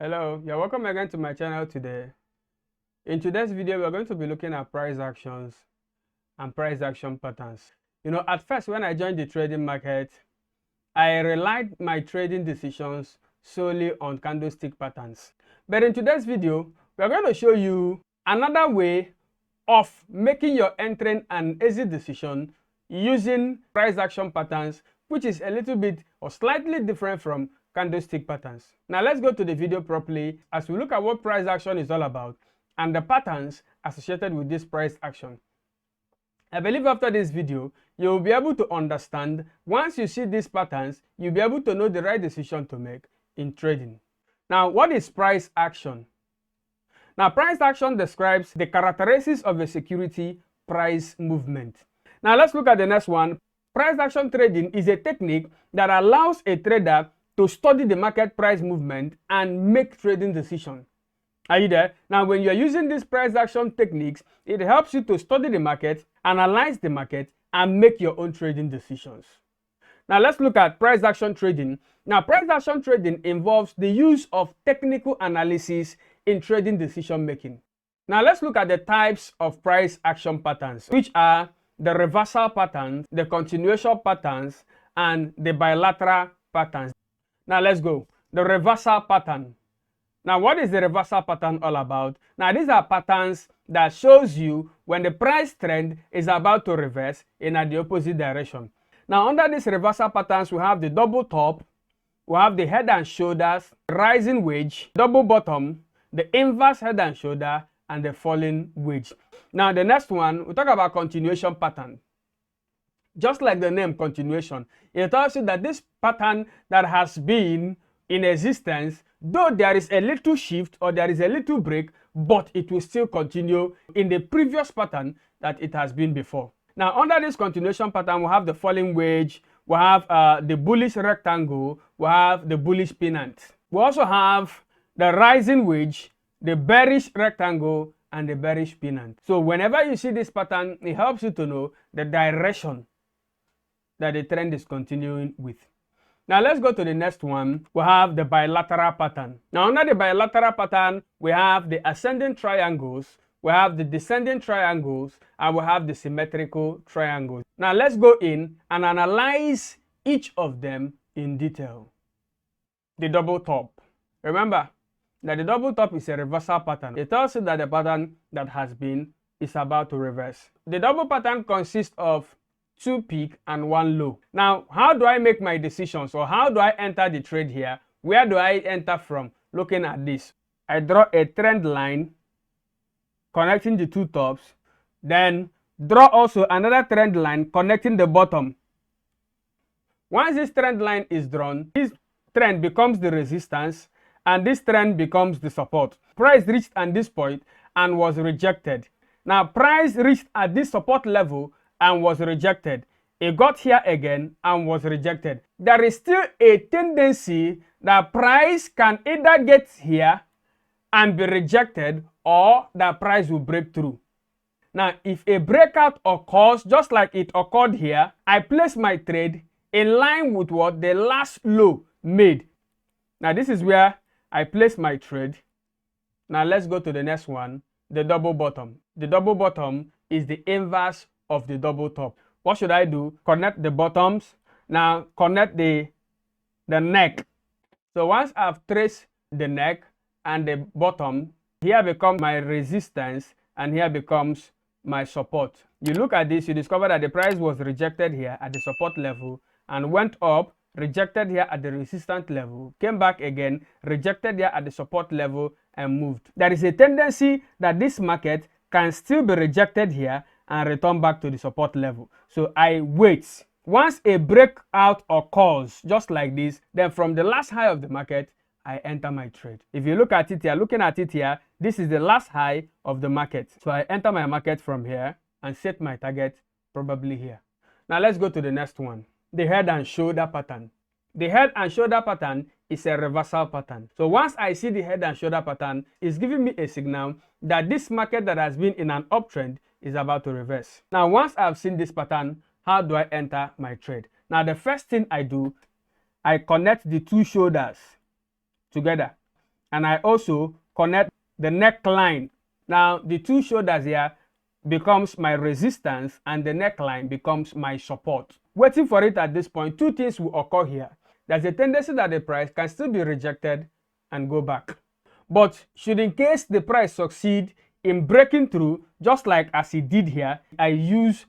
Hello, you're welcome again to my channel today. In today's video, we're going to be looking at price actions and price action patterns. At first when I joined the trading market, I relied my trading decisions solely on candlestick patterns. But in today's video, we're going to show you another way of making your entering and exit decision using price action patterns, which is a little bit or slightly different from candlestick patterns. Now let's go to the video properly as we look at what price action is all about and the patterns associated with this price action. I believe after this video, you will be able to understand. Once you see these patterns, you'll be able to know the right decision to make in trading. Now, what is price action? Now, price action describes the characteristics of a security price movement. Now, let's look at the next one. Price action trading is a technique that allows a trader to study the market price movement and make trading decisions. Are you there? Now, when you're using these price action techniques, it helps you to study the market, analyze the market, and make your own trading decisions. Now, let's look at price action trading. Now, price action trading involves the use of technical analysis in trading decision making. Now, let's look at the types of price action patterns, which are the reversal patterns, the continuation patterns, and the bilateral patterns. Now let's go. The reversal pattern. Now what is the reversal pattern all about? Now these are patterns that shows you when the price trend is about to reverse in the opposite direction. Now under these reversal patterns, we have the double top, we have the head and shoulders, rising wedge, double bottom, the inverse head and shoulder, and the falling wedge. Now the next one, we talk about continuation pattern. Just like the name continuation, it tells you that this pattern that has been in existence, though there is a little shift or there is a little break, but it will still continue in the previous pattern that it has been before. Now, under this continuation pattern, we have the falling wedge, we have the bullish rectangle, we have the bullish pennant. We also have the rising wedge, the bearish rectangle, and the bearish pennant. So whenever you see this pattern, it helps you to know the direction that the trend is continuing with. Now let's go to the next one. We have the bilateral pattern. Now under the bilateral pattern, we have the ascending triangles, we have the descending triangles, and we have the symmetrical triangles. Now let's go in and analyze each of them in detail. The double top. Remember that the double top is a reversal pattern. It tells you that the pattern that has been is about to reverse. The double pattern consists of 2 peak and 1 low. Now, how do I make my decisions, or how do I enter the trade here? Where do I enter from? Looking at this, I draw a trend line connecting the 2 tops, then draw also another trend line connecting the bottom. Once this trend line is drawn, this trend becomes the resistance and this trend becomes the support. Price reached at this point and was rejected. Now, price reached at this support level and was rejected. It got here again and was rejected. There is still a tendency that price can either get here and be rejected, or that price will break through. Now, if a breakout occurs, just like it occurred here, I place my trade in line with what the last low made. Now, this is where I place my trade. Now, let's go to the next one, the double bottom. The double bottom is the inverse of the double top. What should I do? Connect the bottoms. Now connect the neck. So once I've traced the neck and the bottom, here becomes my resistance and here becomes my support. You look at this, you discover that the price was rejected here at the support level and went up, rejected here at the resistance level, came back again, rejected here at the support level, and moved. There is a tendency that this market can still be rejected here and return back to the support level. So I wait. Once a breakout occurs, just like this, then from the last high of the market, I enter my trade. If you look at it here, looking at it here, this is the last high of the market. So I enter my market from here and set my target probably here. Now let's go to the next one, the head and shoulder pattern. The head and shoulder pattern is a reversal pattern. So once I see the head and shoulder pattern, it's giving me a signal that this market that has been in an uptrend is about to reverse. Now, once I've seen this pattern, how do I enter my trade? Now, the first thing I do, I connect the 2 shoulders together. and I also connect the neckline. Now the two shoulders here becomes my resistance and the neckline becomes my support. Waiting for it at this point, two things will occur here. There's a tendency that the price can still be rejected and go back. But should in case the price succeed in breaking through, just like as it did here, I use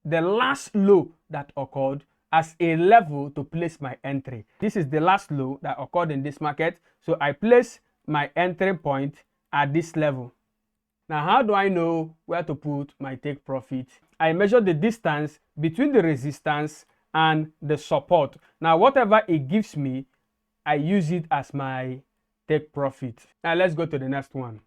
the last low that occurred as a level to place my entry. This is the last low that occurred in this market, so I place my entry point at this level. Now, how do I know where to put my take profit? I measure the distance between the resistance and the support. Now, whatever it gives me, I use it as my take profit. Now, let's go to the next one.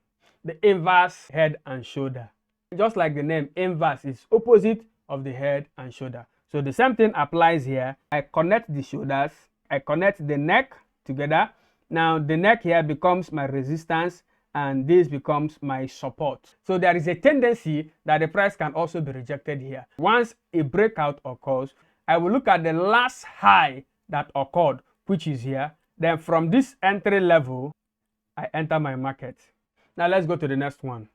The inverse head and shoulder. Just like the name, inverse is opposite of the head and shoulder. So the same thing applies here. I connect the shoulders, I connect the neck together. Now the neck here becomes my resistance and this becomes my support. So there is a tendency that the price can also be rejected here. Once a breakout occurs, I will look at the last high that occurred, which is here. Then from this entry level, I enter my market. Now let's go to the next one.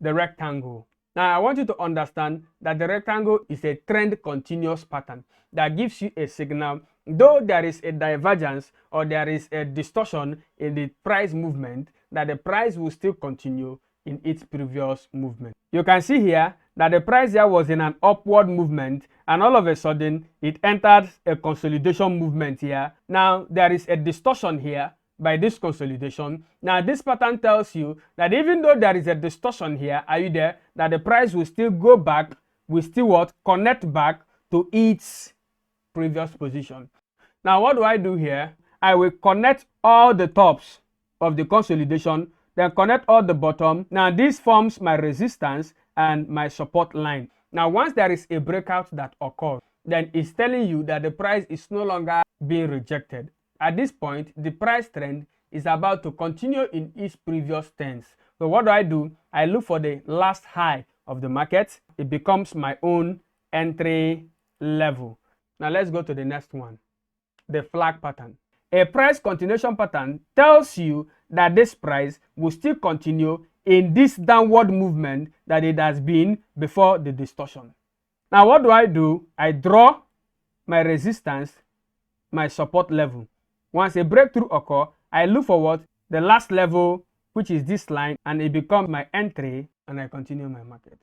The rectangle. Now I want you to understand that the rectangle is a trend continuous pattern that gives you a signal. Though there is a divergence or there is a distortion in the price movement, that the price will still continue in its previous movement. You can see here that the price here was in an upward movement and all of a sudden it entered a consolidation movement here. Now there is a distortion here by this consolidation. Now this pattern tells you that even though there is a distortion here, are you there, that the price will still go back, will still what, connect back to its previous position. Now what do I do here? I will connect all the tops of the consolidation, then connect all the bottom. Now this forms my resistance and my support line. Now once there is a breakout that occurs, then it's telling you that the price is no longer being rejected. At this point, the price trend is about to continue in its previous trends. So what do? I look for the last high of the market. It becomes my own entry level. Now let's go to the next one, the flag pattern. A price continuation pattern tells you that this price will still continue in this downward movement that it has been before the distortion. Now what do? I draw my resistance, my support level. Once a breakthrough occurs, I look for what? The last level, which is this line, and it becomes my entry, and I continue my market.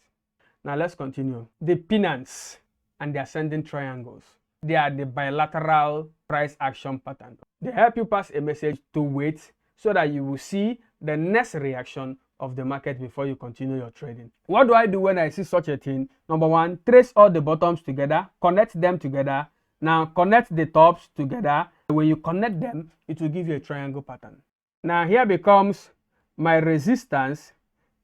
Now let's continue. The pennants and the ascending triangles. They are the bilateral price action pattern. They help you pass a message to wait so that you will see the next reaction of the market before you continue your trading. What do I do when I see such a thing? Number one, trace all the bottoms together, connect them together. Now connect the tops together. When you connect them, it will give you a triangle pattern. Now here becomes my resistance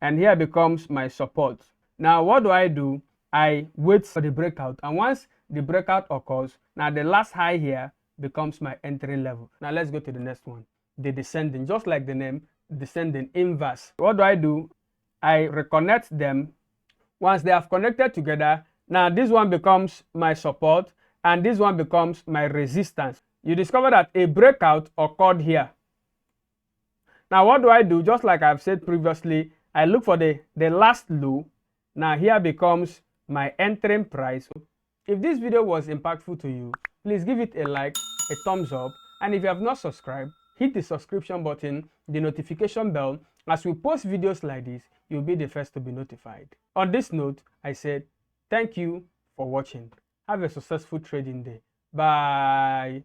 and here becomes my support. Now what do? I wait for the breakout, and once the breakout occurs, now the last high here becomes my entry level. Now let's go to the next one, the descending. Just like the name, descending, inverse. What do? I reconnect them. Once they have connected together, now this one becomes my support and this one becomes my resistance. You discover that a breakout occurred here. Now what do? Just like I've said previously, I look for the last low. Now here becomes my entering price. If this video was impactful to you, please give it a like, a thumbs up, and if you have not subscribed, hit the subscription button, the notification bell. As we post videos like this, you'll be the first to be notified. On this note, I said thank you for watching. Have a successful trading day. Bye.